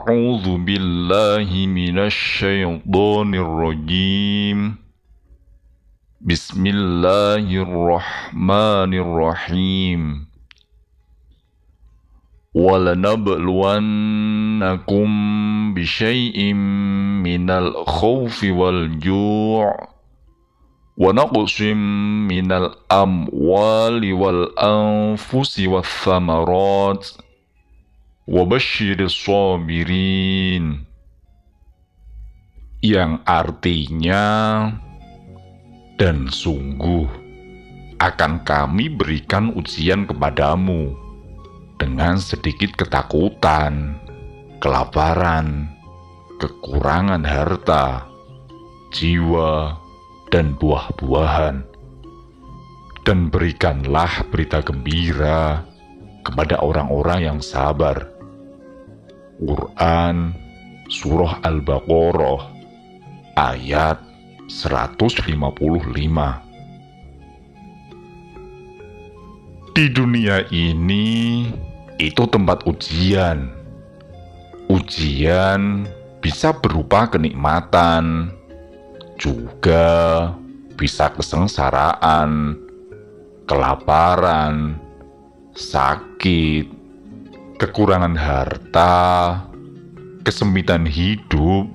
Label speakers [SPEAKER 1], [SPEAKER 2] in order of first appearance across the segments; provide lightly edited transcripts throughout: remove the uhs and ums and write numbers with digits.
[SPEAKER 1] أعوذ بالله من الشيطان الرجيم بسم الله الرحمن الرحيم ولنبلونكم بشيء من الخوف والجوع ونقص من الأموال والأنفس والثمرات وبشر الصابرين, yang artinya, dan sungguh akan kami berikan ujian kepadamu dengan sedikit ketakutan, kelaparan, kekurangan harta, jiwa, dan buah-buahan. Dan berikanlah berita gembira kepada orang-orang yang sabar. Quran Surah Al-Baqarah ayat 155. Di dunia ini itu tempat ujian. Ujian bisa berupa kenikmatan, juga bisa kesengsaraan, kelaparan, sakit, kekurangan harta, kesempitan hidup,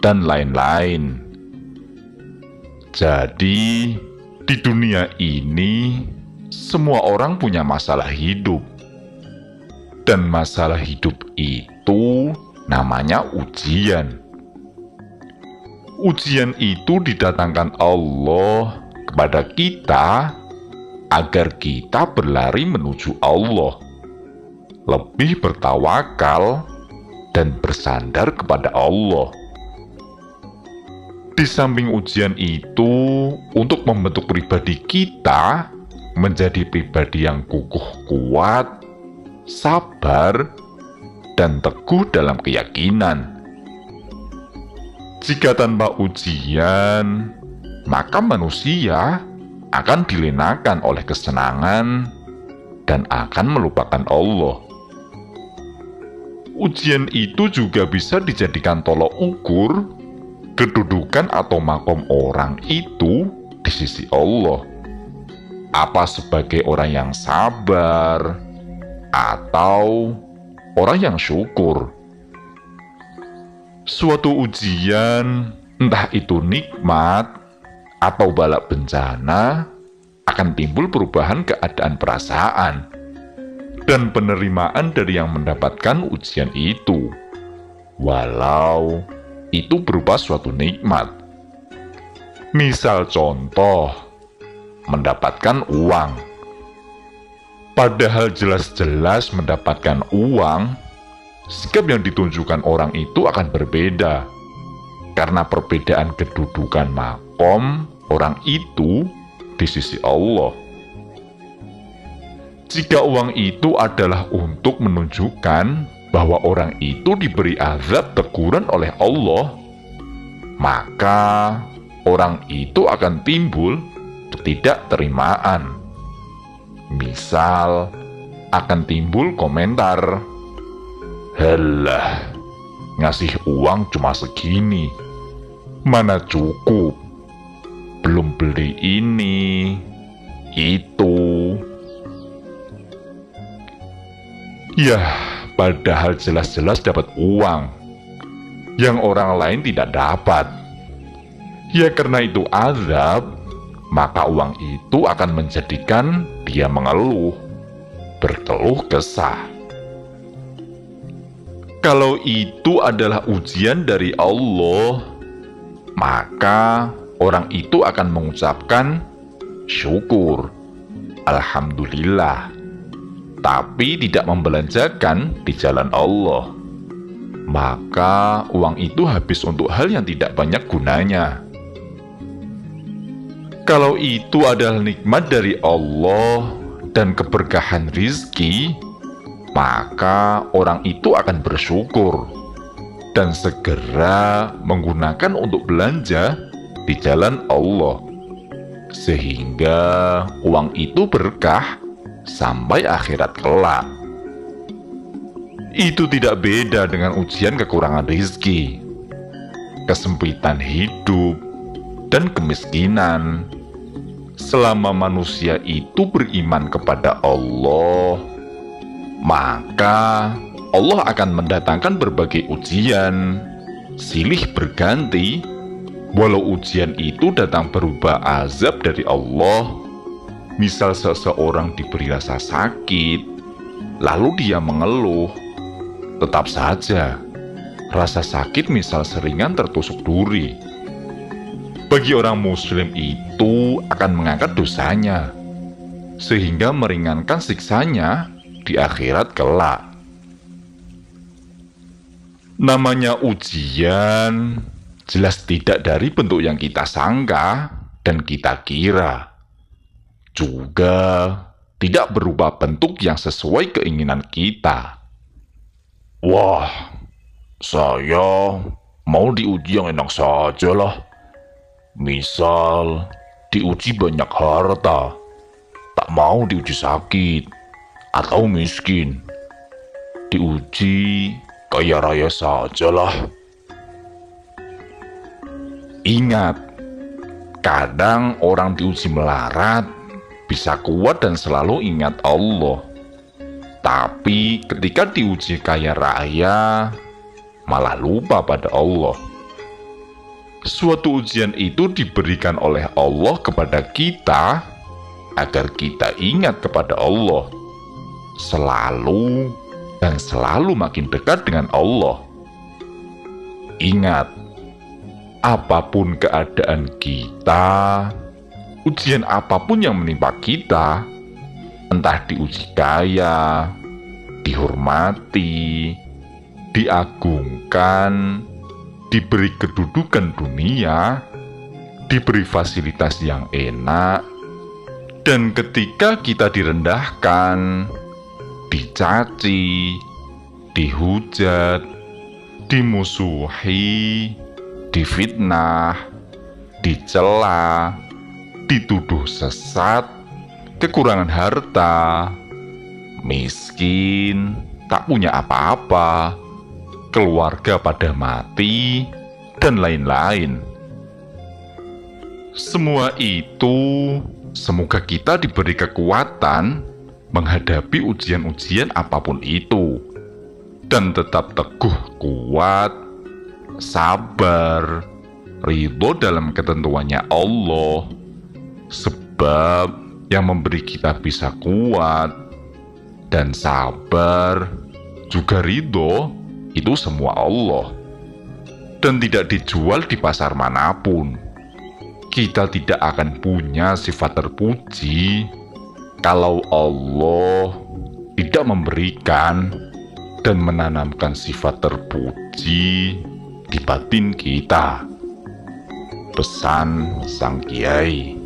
[SPEAKER 1] dan lain-lain. Jadi, di dunia ini, semua orang punya masalah hidup. Dan masalah hidup itu namanya ujian. Ujian itu didatangkan Allah kepada kita agar kita berlari menuju Allah, lebih bertawakal dan bersandar kepada Allah. Di samping ujian itu, untuk membentuk pribadi kita menjadi pribadi yang kukuh kuat, sabar, dan teguh dalam keyakinan. Jika tanpa ujian, maka manusia akan dilenakan oleh kesenangan dan akan melupakan Allah. Ujian itu juga bisa dijadikan tolok ukur kedudukan atau makom orang itu di sisi Allah. Apa sebagai orang yang sabar atau orang yang syukur. Suatu ujian, entah itu nikmat atau bala bencana, akan timbul perubahan keadaan perasaan dan penerimaan dari yang mendapatkan ujian itu, walau itu berupa suatu nikmat. Misal contoh, mendapatkan uang. Padahal jelas-jelas mendapatkan uang, sikap yang ditunjukkan orang itu akan berbeda, karena perbedaan kedudukan makom orang itu di sisi Allah. Jika uang itu adalah untuk menunjukkan bahwa orang itu diberi azab teguran oleh Allah, maka orang itu akan timbul ketidakterimaan. Misal, akan timbul komentar, "Halah, ngasih uang cuma segini, mana cukup, belum beli ini, itu." Yah, padahal jelas-jelas dapat uang yang orang lain tidak dapat. Ya karena itu azab, maka uang itu akan menjadikan dia mengeluh, berkeluh kesah. Kalau itu adalah ujian dari Allah, maka orang itu akan mengucapkan syukur, alhamdulillah, tapi tidak membelanjakan di jalan Allah. Maka uang itu habis untuk hal yang tidak banyak gunanya. Kalau itu adalah nikmat dari Allah dan keberkahan rizki, maka orang itu akan bersyukur dan segera menggunakan untuk belanja di jalan Allah, sehingga uang itu berkah sampai akhirat kelak. Itu tidak beda dengan ujian kekurangan rizki, kesempitan hidup, dan kemiskinan. Selama manusia itu beriman kepada Allah, maka Allah akan mendatangkan berbagai ujian, silih berganti. Walau ujian itu datang berupa azab dari Allah, misal seseorang diberi rasa sakit, lalu dia mengeluh, tetap saja rasa sakit misal seringan tertusuk duri. Bagi orang muslim itu akan mengangkat dosanya, sehingga meringankan siksanya di akhirat kelak. Namanya ujian jelas tidak dari bentuk yang kita sangka dan kita kira. Juga tidak berupa bentuk yang sesuai keinginan kita. Wah, saya mau diuji yang enak saja lah. Misal, diuji banyak harta, tak mau diuji sakit, atau miskin. Diuji kaya raya sajalah. Ingat, kadang orang diuji melarat bisa kuat dan selalu ingat Allah. Tapi ketika diuji kaya raya, malah lupa pada Allah. Suatu ujian itu diberikan oleh Allah kepada kita agar kita ingat kepada Allah, selalu dan selalu makin dekat dengan Allah. Ingat, apapun keadaan kita, ujian apapun yang menimpa kita, entah diuji kaya, dihormati, diagungkan, diberi kedudukan dunia, diberi fasilitas yang enak, dan ketika kita direndahkan, dicaci, dihujat, dimusuhi, difitnah, dicela, dituduh sesat, kekurangan harta, miskin, tak punya apa-apa, keluarga pada mati, dan lain-lain. Semua itu semoga kita diberi kekuatan menghadapi ujian-ujian apapun itu, dan tetap teguh kuat, sabar, ridho dalam ketentuannya Allah. Sebab yang memberi kita bisa kuat dan sabar juga ridho itu semua Allah, dan tidak dijual di pasar manapun. Kita tidak akan punya sifat terpuji kalau Allah tidak memberikan dan menanamkan sifat terpuji di batin kita. Pesan Sang Kiai.